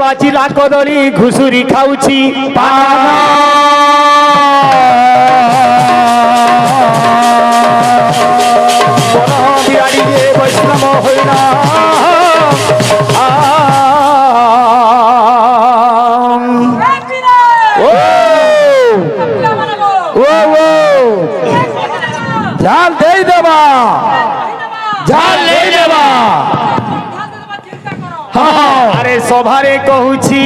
পাচিলা কদলী ঘুষুরি খাউছি বিহারী রে বৈষ্ণব হইনা ঝাল দেই দেবা ঝাল দেই দেবা আরে সভারে কহুছি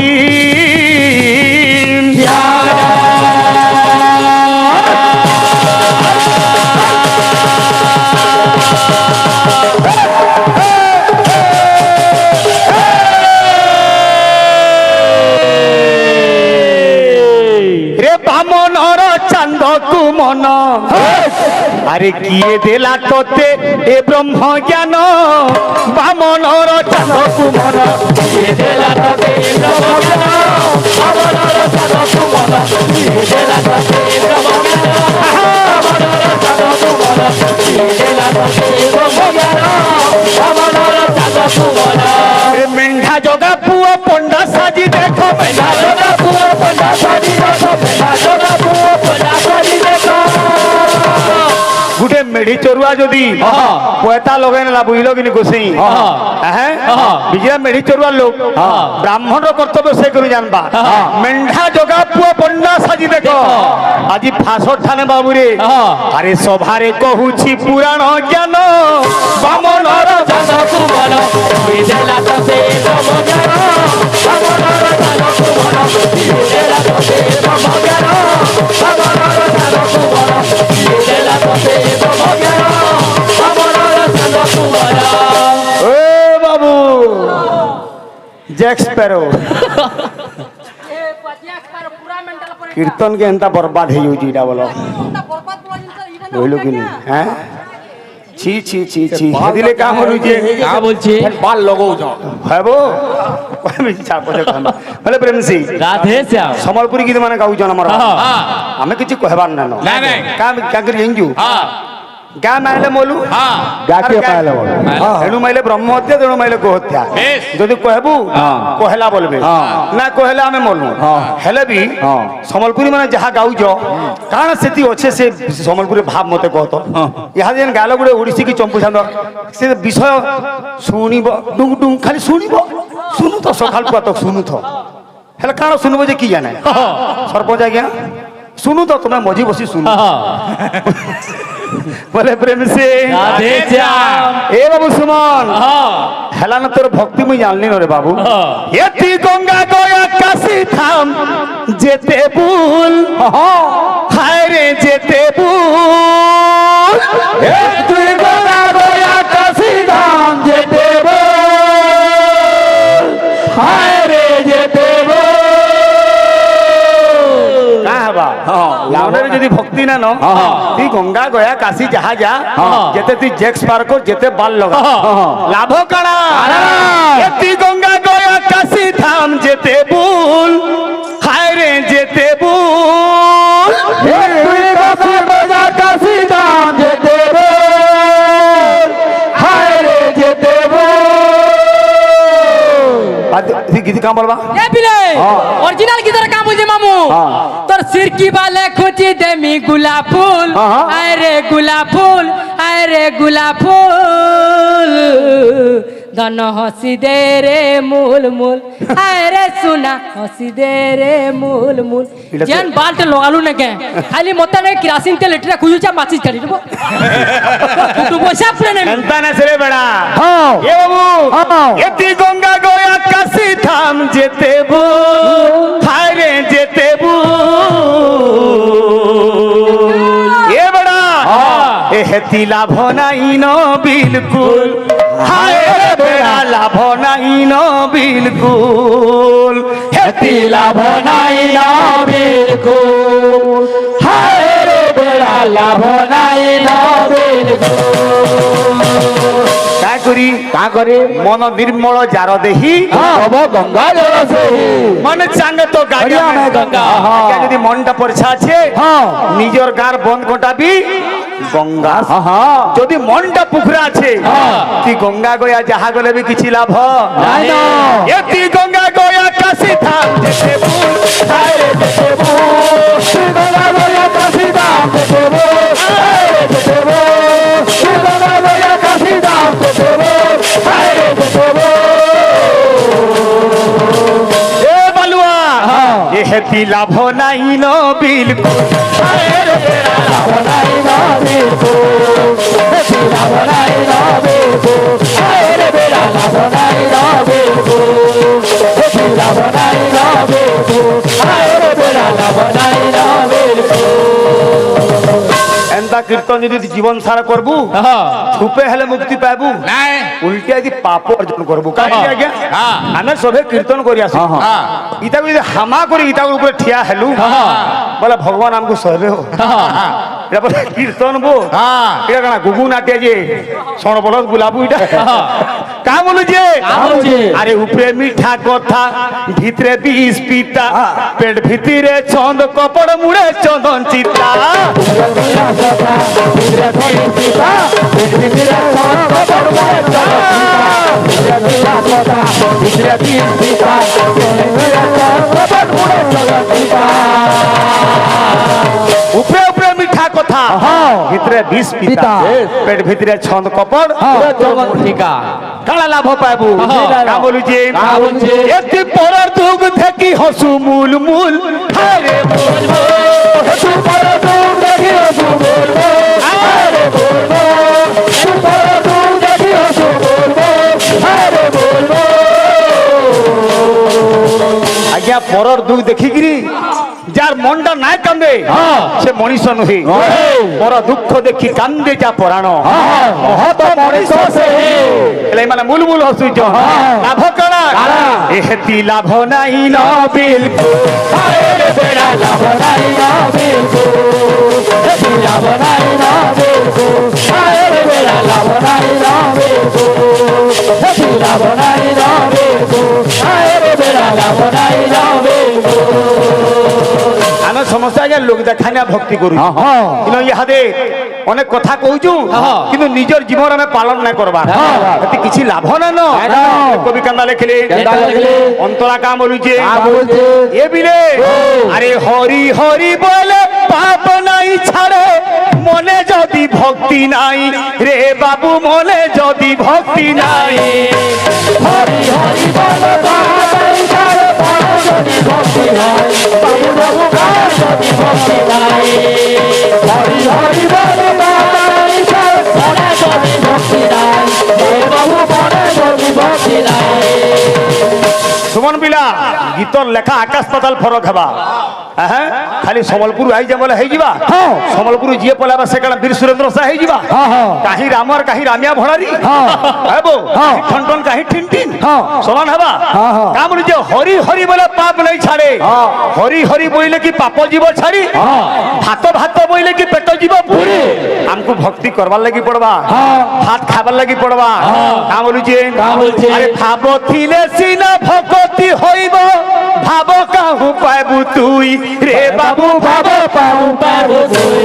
রে বামনর চান্দকু মন আরে কিয়ে দেলা তোতে এ ব্রহ্ম জ্ঞান বামনর চান্দকু মন কিয়ে দেলা তোতে এ ব্রহ্ম জ্ঞান বামনর চান্দকু মন কিয়ে দেলা তোতে এ ব্রহ্ম জ্ঞান বামনর চান্দকু মন কিয়ে দেলা তোতে এ ব্রহ্ম জ্ঞান বামনর চান্দকু মন এ মেন্ঢা জগা পুয়া পন্ডা সাজি দেখো মেন্ঢা জগা পুয়া পন্ডা সাজি দেখো মেন্ঢা জগা পুয়া পন্ডা সাজি দেখো গুটে মেঢি চরুয়া যদি পয়তা লগাই নেলা বুঝল কি গোসাই হ্যাঁ বিজয়া মেঢি চরুয়া লোক ব্রাহ্মণর কর্তব্য সে করে জানবা মেন্ঢা জগা পুয়া পন্ডা সাজি দেখ আজি ফাঁসর ঠানে বাবুরে আরে সভারে কহুছি পুরাণ জ্ঞান বামনর চাঁদকু মন বিদেলা তোতে ব্রহ্ম জ্ঞান বামনর চাঁদকু মন বিদেলা তোতে ব্রহ্ম জ্ঞান বামনর চাঁদকু মন বিদেলা তোতে ব্রহ্ম জ্ঞান বামনর চাঁদকু মন ও বাবু জ্যাক স্প্যারো কীর্তন के एंता बर्बाद है यूजी डा बोलो बोलो कि नहीं हैं छी छी छी छी दिले काम हो रुजे का बोलछे बाल लगाओ जाओ है वो আমি চাপ করে কথা বলে প্রেম সি রাধে শ্যাম সম্বলপুরি গীত মানে গাউ জন আমার আমি কিছু কহবার না না না কা করি এঞ্জু গা মাইলে মোলু গা কে পাইলে বল হেনু মাইলে ব্রহ্ম হত্যা তেণু মাইলে গো হত্যা যদি কহবু কহেলা বলবে না কহেলা আমি মলু হেলে বি সম্বলপুরি মানে যাহা গাউছ কারণ সেতি অছে সে সম্বলপুরি ভাব মতে কহত ইহা যেন গালো গুড়ে ওড়িশি কি চম্পু ছান্দ সে বিষয় শুনিব ডুং ডুং খালি শুনিব শুনু তো সকাল পুয়া তো শুনু তো হেলে কারণ শুনব যে কি জানে সরপঞ্চ আজ্ঞা শুনু তো তুমি মজি বসি শুনু বলে প্রেম সে রাধে শ্যাম এ বাবু সুমন হেলা না তোর ভক্তি মুই জানলি রে বাবু এতি গঙ্গা গয়া কাশি থাম যেতে ভুল হায় রে যেতে ভুল এতি গঙ্গা গয়া কাশি থাম যেতে ভুল হায় রে যেতে ভুল কাহবা লাউনের যদি ভক্তি না নো তুই গঙ্গা গয়া কাশি যাহা যা যেতে তুই জেক্স পার কর যেতে বাল লগা লাভ কানা তুই গঙ্গা গয়া কাশি থাম যেতে ভুল হায় রে যেতে ভুল তুই গঙ্গা কাশি থাম যেতে ভুল হায় রে যেতে ভুল গীত কাম বলবা এ বিলে অরিজিনাল গীতের কাম হইছে মামু তোর সির কি বালে খুঁজি দেমি গোলাপ ফুল আয় রে গোলাপ ফুল আয় রে গোলাপ ফুল ধন হসি দে রে মূল মূল আয় রে সোনা হসি দে রে মূল মূল যেন বালতে লগালু না কে খালি মতে নে কেরাসিন তেল এটরা খুঁজুচা মাছিস কাটি দেব তু পয়সা পড়ে নে এন্তা না সেরে বেড়া এ বাবু এতি গঙ্গা গয়া কাশি থাম যেতে ভুল হায় রে যেতে ভুল এ বেড়া এ হেতি লাভ নাই ন বিলকুল হায় রে বেড়া লাভ নাই ন বিলকুল হেতি লাভ নাই ন বিলকুল হায় রে বেড়া লাভ নাই ন বিলকুল কা করি কা করে মন নির্মল যার দেহি হব গঙ্গা জল সেহি মানে চাঙ্গে তো গাড়িয়া গাড়িয়া মে গঙ্গা। গঙ্গা যদি মনটা পড়ছা আছে হ্যাঁ নিজের গার বন্ধ কটাবি গঙ্গা হ্যাঁ যদি মনটা পুকুরা আছে হ্যাঁ। তুই গঙ্গা গয়া যাহা গলে বি কিছু লাভ নাই না এ তুই গঙ্গা গয়া কাশি ধাম যেতে ভুল হায় রে যেতে ভুল শ্রী গঙ্গা গয়া কাশী ধাম দেব দেব শ্রী গঙ্গা গয়া কাশী ধাম দেব হায় রে দেব এ বালুয়া হ্যাঁ। এ হেতি লাভ নাই ন বিলকুল হায় রে বেড়া লাভ বনাই না দেবো বেলা বনাই না দেবো হায় রে বেলা বনাই না দেবো বেলা বনাই না দেবো হায় রে বেলা বনাই না দেবো এন্তা কীর্তন যদি তুই জীবন সারা করবু থুপে হেলে মুক্তি পাবু নাই উল্টে যদি পাপ অর্জন করবু কাহিনী আজ্ঞা হ্যাঁ। আমি সবে কীর্তন করি আসি হ্যাঁ। ইটা যদি হামা করি ইটা উপরে ঠিয়া হেলু বলে ভগবান আমকু সহবে হো এটা বলে কীর্তন বো হ্যাঁ। এটা কানা গুগু নাটে যে সণবলত গুলাবু এটা কা বলু যে বলছে? আরে উপরে মিঠা কথা ভিতরে বিষ পিতা পেট ভিতরে ছন্দ কপড় মুড়ে চন্দন চিতা উপরে উপরে মিঠা কথা ভিতরে বিষ পিতা পেট ভিতরে ছন্দ কপড় ঠিকা কালা লাভ পাবু হ্যাঁ। কা বলু যে কা বলছে? এতে পরার দুগ থেকে হসু মূল মূল হায় রে আজ্ঞা পরর দুঃখ দেখিকিরি যার মনটা নাই কান্দে সে মনীষ নহে পর দুঃখ দেখি কান্দে যা পরাণ মহত মনীষ সে এলাই মানে মূল মূল হসুচ লাভ করা এহেতি লাভ নাই ন বিলকুল হায় রে বেড়া লাভ নাই ন বিলকুল লাভ নাই না দেবো হায় রে বেলা লাভ নাই না দেবো লাভ নাই না দেবো হায় রে বেলা লাভ নাই না দেবো ଆମେ ସମସ୍ତେ ଆଜ୍ଞା ଲୋକ ଦେখাଣିଆ ଭକ୍ତି କରୁଛୁ କିନ୍ତୁ ଇହାଦେ ଅନେକ କଥା କହୁଛୁ କିନ୍ତୁ ନିଜର ଜୀବନ ଆମେ ପାଳନ ନାଇଁ କରବା ଏତେ କିଛି ଲାଭ ନାଇଁ ନ କବି କାନ୍ଦା ଲେଖିଲେ କେନ୍ତା ଲେଖିଲେ? ଅନ୍ତରା କାମ ବୋଲୁଛେ ବୋଲୁଛେ? ଏ ବିଲେ ଆରେ ହରି ହରି ବୋଲେ পাপ নাই ছাড়ে মনে যদি ভক্তি নাই রে বাবু মনে যদি ভক্তি নাই হরি হরি বল বাবাই ছাড় পার যদি ভক্তি হয় বাবু বাবু গায় যদি ভক্তি নাই হরি হরি বল বাবাই ছাড় মনে যদি ভক্তি নাই বাবু মনে যদি ভক্তি নাই সুমন পিলা গীতর লেখা আকাশ পাতাল ফরক হবা হ্যাঁ খালি সম্বলপুর আই যে বলে হয়ে যা সম্বলপুর যিয়ে পলাবা সে কারণ বীর সুরেন্দ্র শাহ হয়ে যা কাহি রামর কাহি রামিয়া ভড়ারি হেবো ঠন ঠন কাহি ঠিন ঠিন সমান হবা তা বলি যে হরি হরি বলে পাপ নাই ছাড়ে হরি হরি বইলে কি পাপ জীব ছাড়ি ভাত ভাত বইলে কি পেট জীব পুরি আমকু ভক্তি করবার লাগি পড়বা ভাত খাবার লাগি পড়বা তা বলি যে আরে ভাব থিলে সিনা ভক্তি হইব ভাব কাহু পাইবু তুই রে বাবু ভাব পাবু পাবু তুই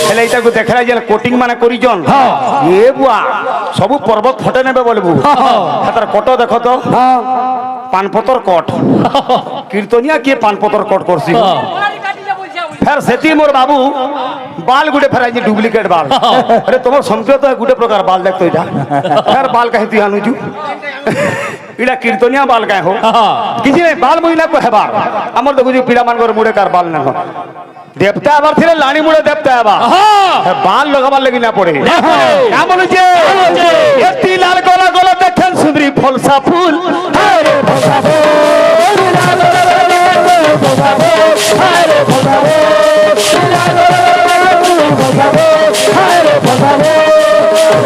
ହେଲେ ଏଇଟାକୁ ଦେଖାଇ ଯେ କୋଟିଂ ମାନେ କରିଛନ୍ ଏ ବୁଆ ସବୁ ପର୍ବତ ଫଟେ ନେବେ ବୋଲବୁ ହାତର କଟ ଦେଖ ତ ପାନପତର କଟ କୀର୍ତ୍ତନିଆ କିଏ ପାନପତର କଟ করছি ফের সেতি মোর বাবু বাল গুটে ফেরাই যে ডুপ্লিকেট বাল আরে তোমার সংখ্যা তো গুটে প্রকার বাল দেখতো এটা ফের বাল কাহি তুই আনুছু এটা কীর্তনিয়া বাল কাহে হো কিছু নাই বাল মহিলা কো হেবার আমার দেখুছি পিড়া মানকর মুড়ে কার বাল না দেবতা আবার ছিলে লানি মুড়ে দেবতা আবার বাল লগাবার লাগি না পড়ে কেমন হচ্ছে এতি লাল গলা গলা দেখেন সুন্দরী ফলসা ফুল হরে ভোগা ফুল লাল ভোগা ফুল হরে ভোগা ফুল লাল ভোগা ফুল হরে ভোগা ফুল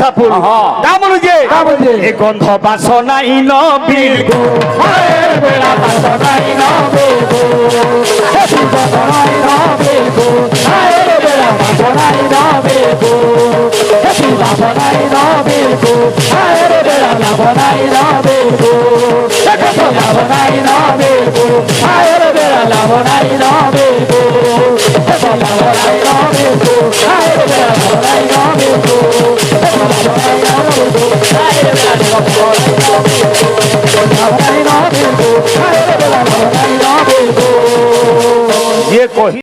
বর্ষা ফুল হ্যাঁ। দামনু যে দামনু যে। এ গন্ধ বাসনাই নবীর গো মায়ের বেড়া বাসনাই নবে গো হেতু বাসনাই নবে গো মায়ের বেড়া বাসনাই নবে গো হেতু বাসনাই নবে গো মায়ের বেড়া বাসনাই নবে গো হেতু বাসনাই নবে গো মায়ের বেড়া বাসনাই নবে